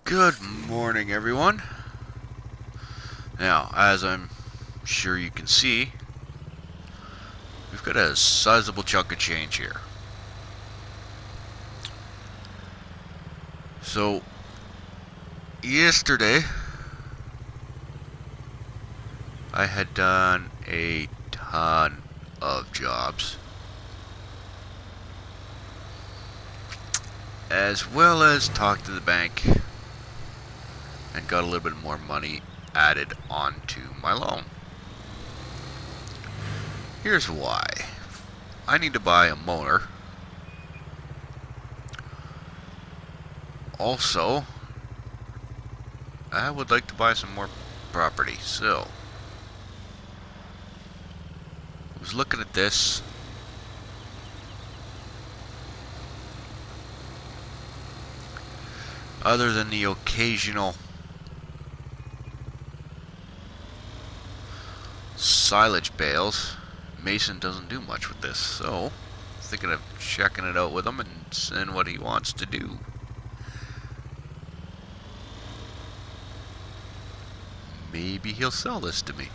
Good morning, everyone. Now, as I'm sure you can see, we've got a sizable chunk of change here. So, yesterday, I had done a ton of jobs, as well as talked to the bank and got a little bit more money added onto my loan. Here's why. I need to buy a mower. Also, I would like to buy some more property, so I was looking at this. Other than the occasional silage bales, Mason doesn't do much with this, so I'm thinking of checking it out with him and seeing what he wants to do. Maybe he'll sell this to me.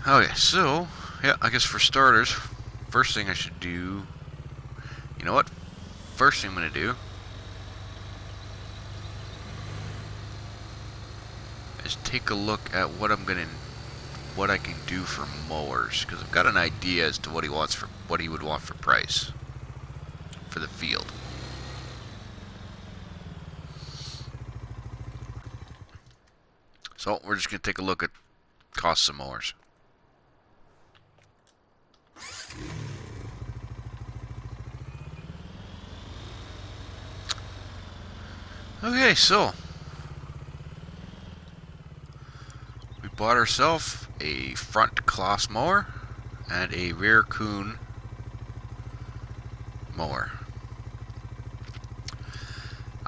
Okay, so, yeah, I guess for starters, first thing I should do, you know what? First thing I'm going to do is take a look at what I can do for mowers, because I've got an idea as to what he would want for price for the field. So, we're just going to take a look at costs of mowers. Okay, so we bought ourselves a front cloth mower and a rear coon mower.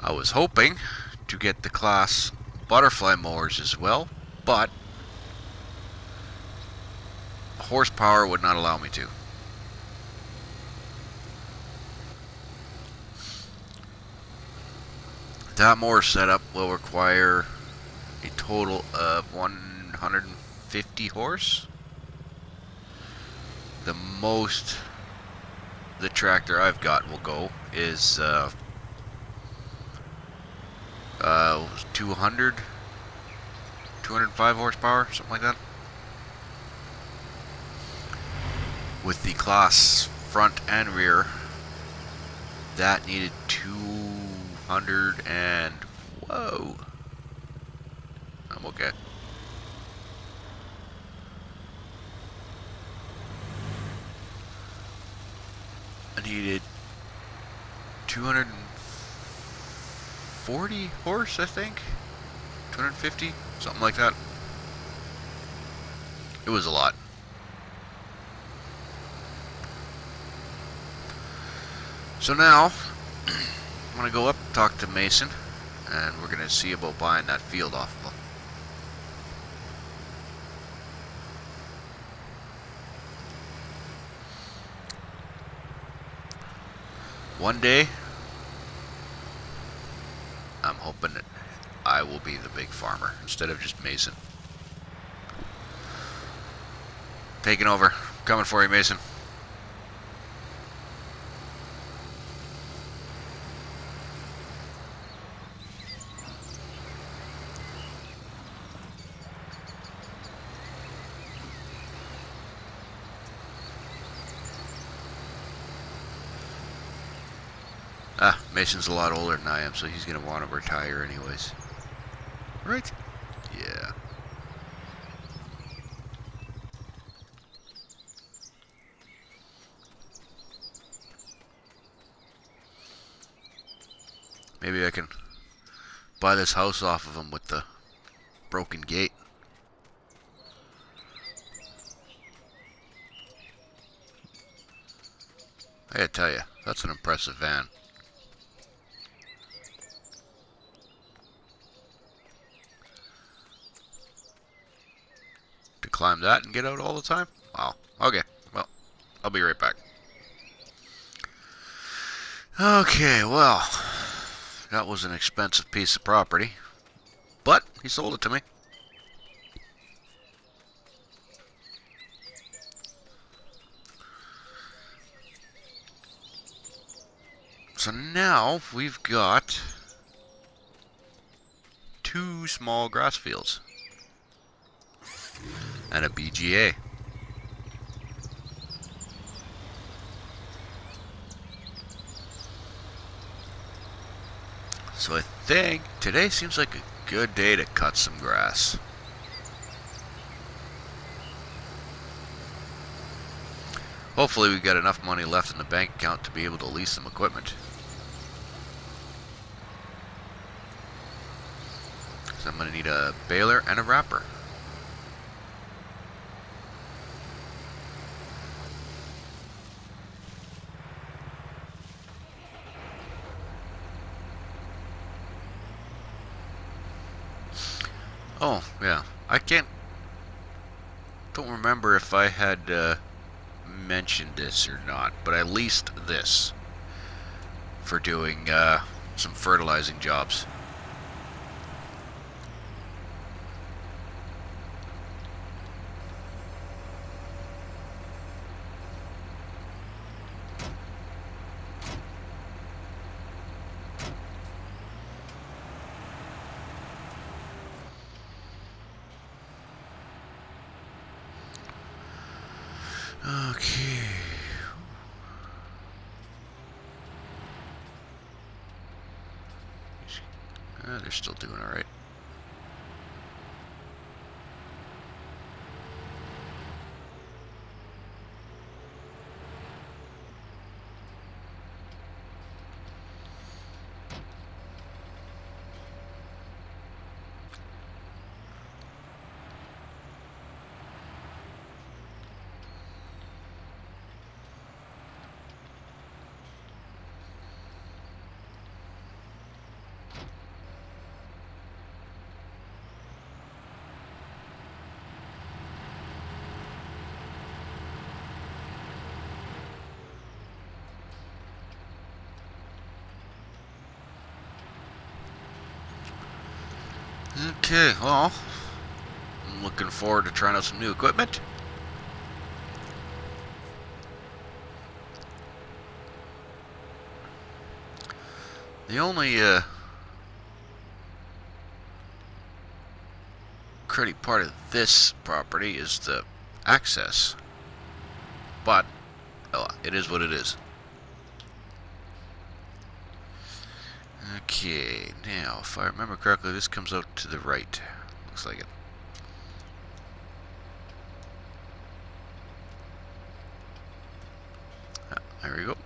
I was hoping to get the class butterfly mowers as well, but horsepower would not allow me to. That mower setup will require a total of 150 horse. The most the tractor I've got will go is 205 horsepower, something like that. With the class front and rear, that needed 200 and whoa, I'm okay. I needed 240 horse, I think, 250, something like that. It was a lot. So now, I'm going to go up, talk to Mason, and we're going to see about buying that field off of him. One day, I'm hoping that I will be the big farmer instead of just Mason. Taking over. Coming for you, Mason. Mason's a lot older than I am, so he's going to want to retire anyways. Right? Yeah. Maybe I can buy this house off of him with the broken gate. I gotta tell you, that's an impressive van. climb that and get out all the time? Wow. Okay. Well, I'll be right back. Okay, well, that was an expensive piece of property, but he sold it to me. So now we've got 2 small grass fields and a BGA. So I think today seems like a good day to cut some grass. Hopefully we've got enough money left in the bank account to be able to lease some equipment. So I'm going to need a baler and a wrapper. Oh, yeah. Don't remember if I had mentioned this or not, but I leased this for doing some fertilizing jobs. Okay. They're still doing all right. Okay, well, I'm looking forward to trying out some new equipment. The only cruddy part of this property is the access, but it is what it is. Okay, now if I remember correctly, this comes out to the right. Looks like it. There we go.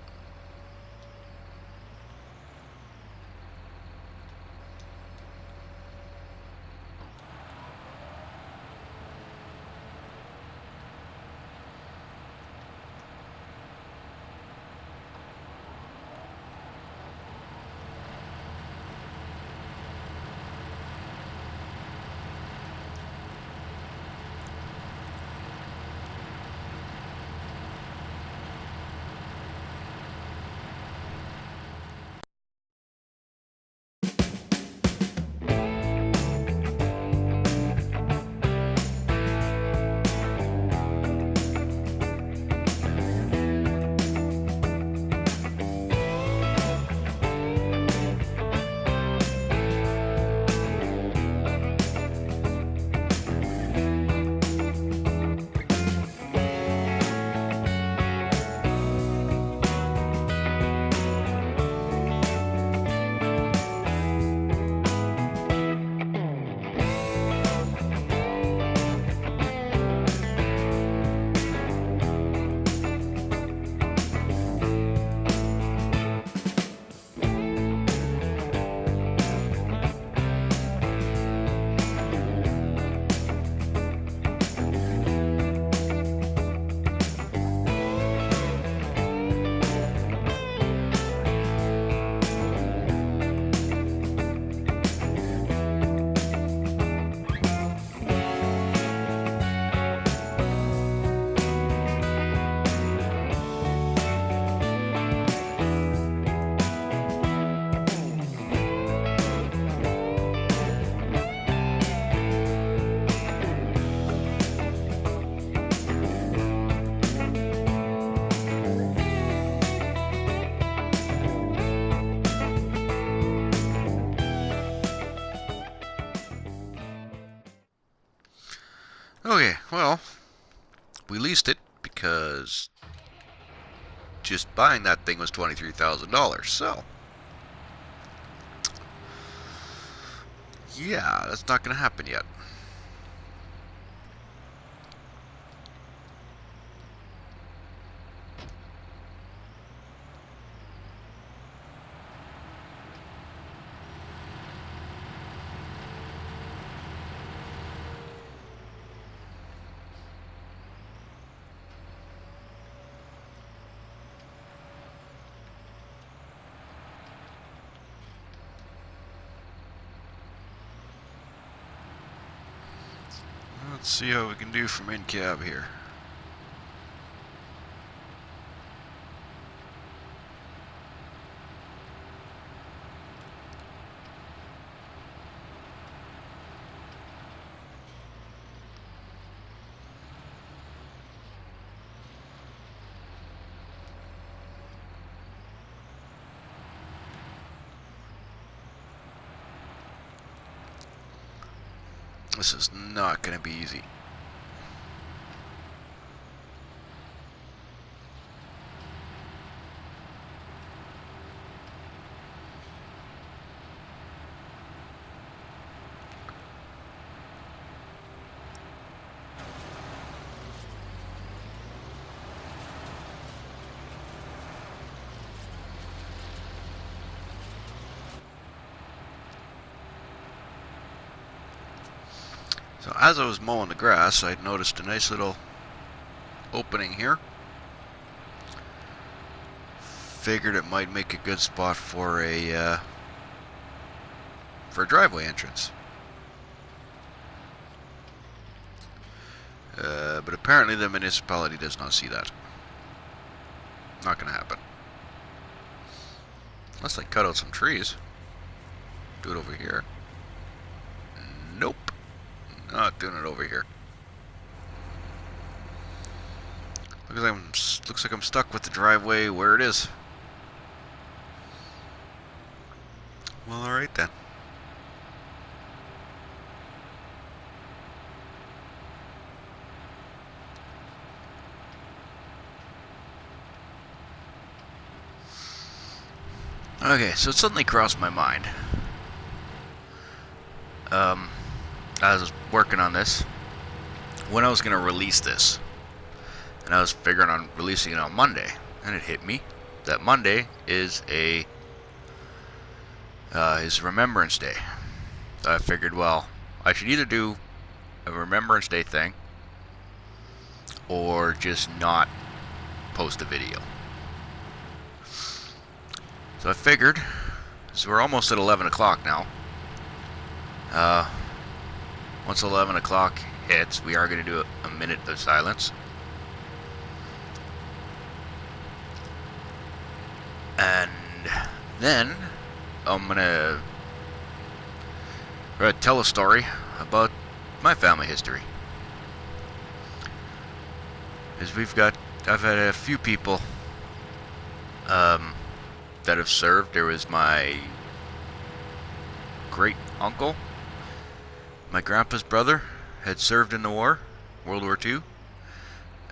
Okay, well, we leased it because just buying that thing was $23,000. So, yeah, that's not going to happen yet. Let's see how we can do from in cab here. This is not going to be easy. So as I was mowing the grass, I noticed a nice little opening here. Figured it might make a good spot for a driveway entrance. But apparently the municipality does not see that. Not gonna happen. Unless I cut out some trees. Do it over here. Nope. Not doing it over here. Looks like I'm stuck with the driveway where it is. Well, alright then. Okay, so it suddenly crossed my mind. I was working on this when I was going to release this. And I was figuring on releasing it on Monday. And it hit me that Monday is Remembrance Day. So I figured, well, I should either do a Remembrance Day thing or just not post a video. So I figured, so we're almost at 11 o'clock now. Once 11 o'clock hits, we are going to do a minute of silence. And then I'm going to tell a story about my family history. Because I've had a few people that have served. There was my great uncle. My grandpa's brother had served in the war, World War II,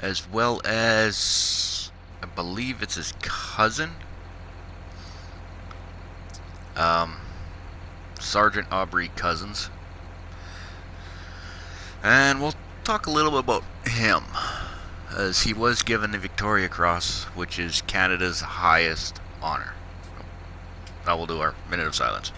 as well as, I believe it's his cousin, Sergeant Aubrey Cousins. And we'll talk a little bit about him, as he was given the Victoria Cross, which is Canada's highest honor. Now we'll do our minute of silence.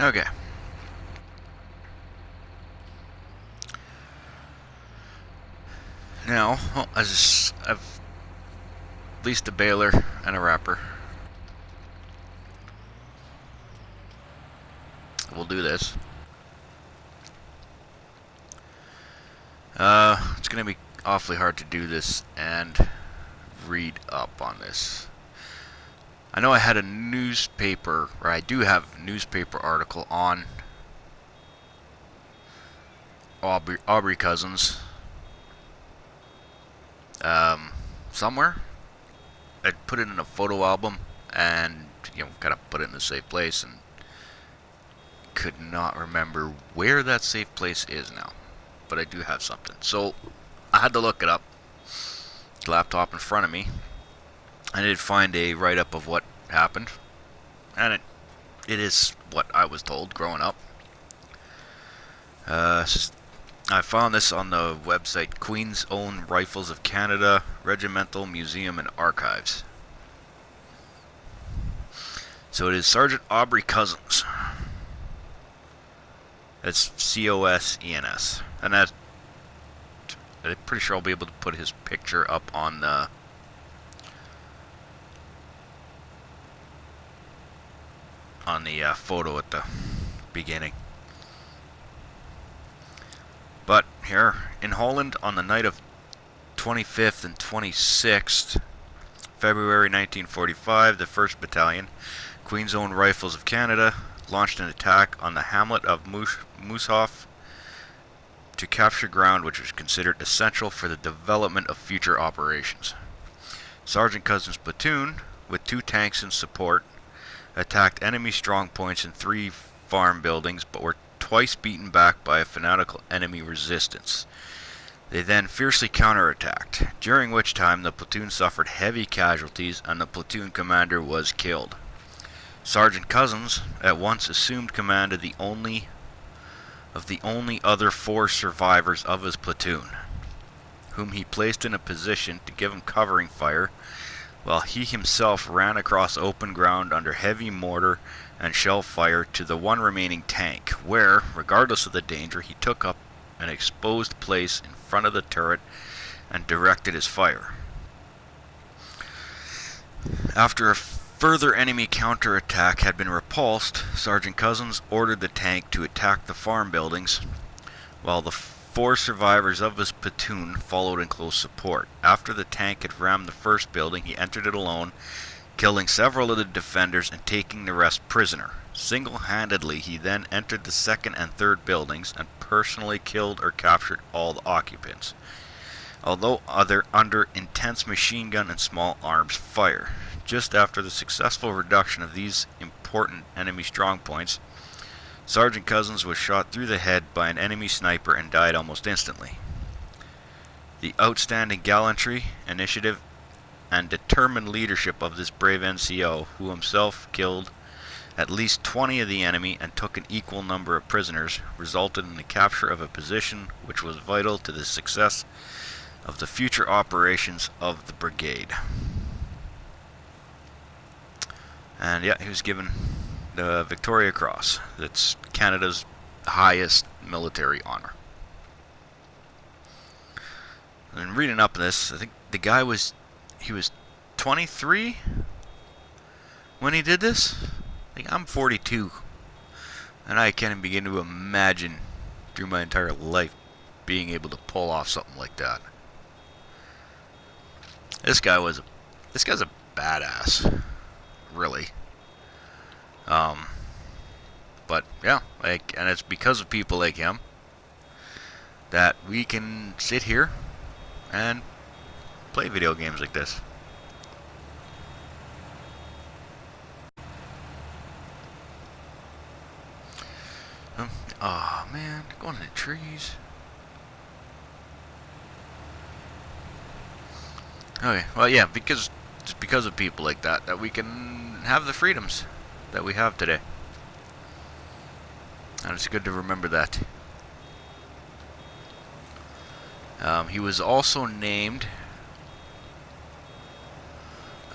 Okay. Now, I've leased a baler and a wrapper. We'll do this. It's gonna be awfully hard to do this and read up on this. I know I had a newspaper, or I do have a newspaper article on Aubrey Cousins. Somewhere. I put it in a photo album and, kind of put it in a safe place, and could not remember where that safe place is now. But I do have something. So I had to look it up. Laptop in front of me. I did find a write-up of what happened, and it is what I was told growing up. I found this on the website Queen's Own Rifles of Canada Regimental Museum and Archives. So it is Sergeant Aubrey Cousins. It's Cosens, and I'm pretty sure I'll be able to put his picture up on the photo at the beginning. But here in Holland, on the night of 25th and 26th February 1945, the 1st Battalion, Queen's Own Rifles of Canada, launched an attack on the hamlet of Mooshoff to capture ground which was considered essential for the development of future operations. Sergeant Cousins' platoon, with 2 tanks in support, attacked enemy strong points in 3 farm buildings, but were twice beaten back by a fanatical enemy resistance. They then fiercely counterattacked, during which time the platoon suffered heavy casualties and the platoon commander was killed. Sergeant Cousins at once assumed command of the only other 4 survivors of his platoon, whom he placed in a position to give him covering fire, while he himself ran across open ground under heavy mortar and shell fire to the one remaining tank, where, regardless of the danger, he took up an exposed place in front of the turret and directed his fire. After a further enemy counterattack had been repulsed, Sergeant Cousins ordered the tank to attack the farm buildings, while the 4 survivors of his platoon followed in close support. After the tank had rammed the first building, he entered it alone, killing several of the defenders and taking the rest prisoner. Single-handedly, he then entered the 2nd and 3rd buildings and personally killed or captured all the occupants, although under intense machine gun and small arms fire. Just after the successful reduction of these important enemy strongpoints, Sergeant Cousins was shot through the head by an enemy sniper and died almost instantly. The outstanding gallantry, initiative, and determined leadership of this brave NCO, who himself killed at least 20 of the enemy and took an equal number of prisoners, resulted in the capture of a position which was vital to the success of the future operations of the brigade. And yeah, he was given the Victoria Cross. That's Canada's highest military honor. And reading up this, I think the guy was 23 when he did this. I think I'm 42, and I can't even begin to imagine through my entire life being able to pull off something like that. This guy's a badass, really. But yeah, and it's because of people like him that we can sit here and play video games like this. Oh man, going in the trees. Okay, well yeah, just because of people like that we can have the freedoms that we have today. And it's good to remember that. He was also named,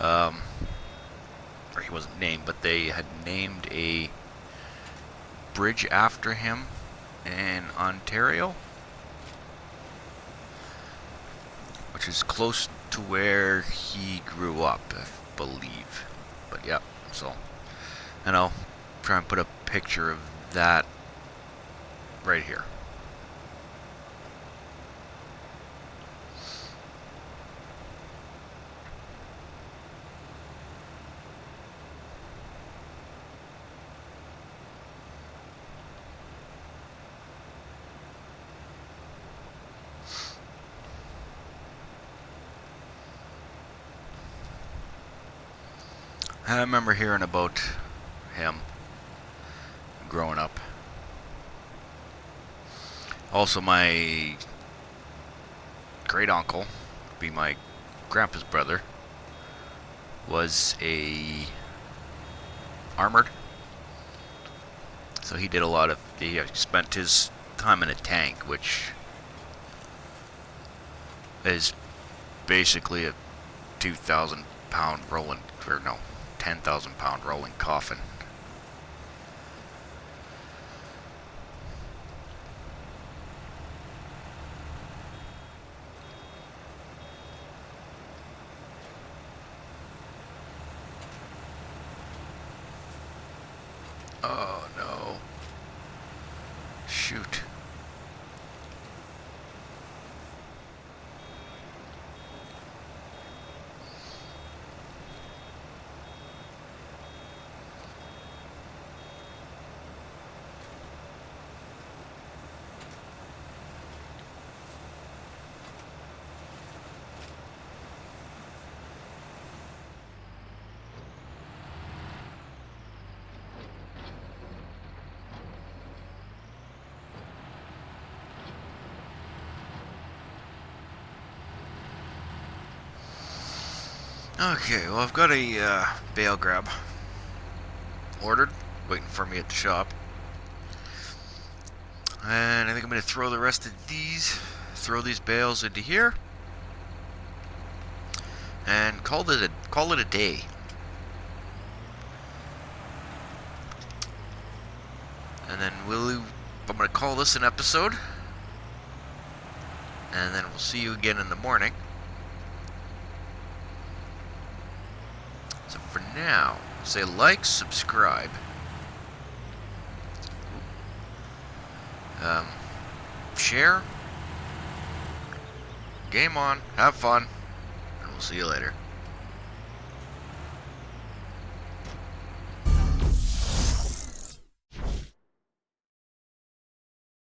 or he wasn't named, but they had named a bridge after him in Ontario, which is close to where he grew up, I believe. But yeah, so, and I'll try and put a picture of that right here. I remember hearing about him growing up. Also, my great uncle, be my grandpa's brother, was a armored. So he did a lot of, he spent his time in a tank, which is basically a 2,000 pound rolling, or no, 10,000 pound rolling coffin. Oh no. Shoot. Okay, well, I've got a bale grab ordered, waiting for me at the shop. And I think I'm going to throw the rest of these bales into here, and call it a day. And then I'm going to call this an episode, and then we'll see you again in the morning. So for now, say like, subscribe, share, game on, have fun, and we'll see you later.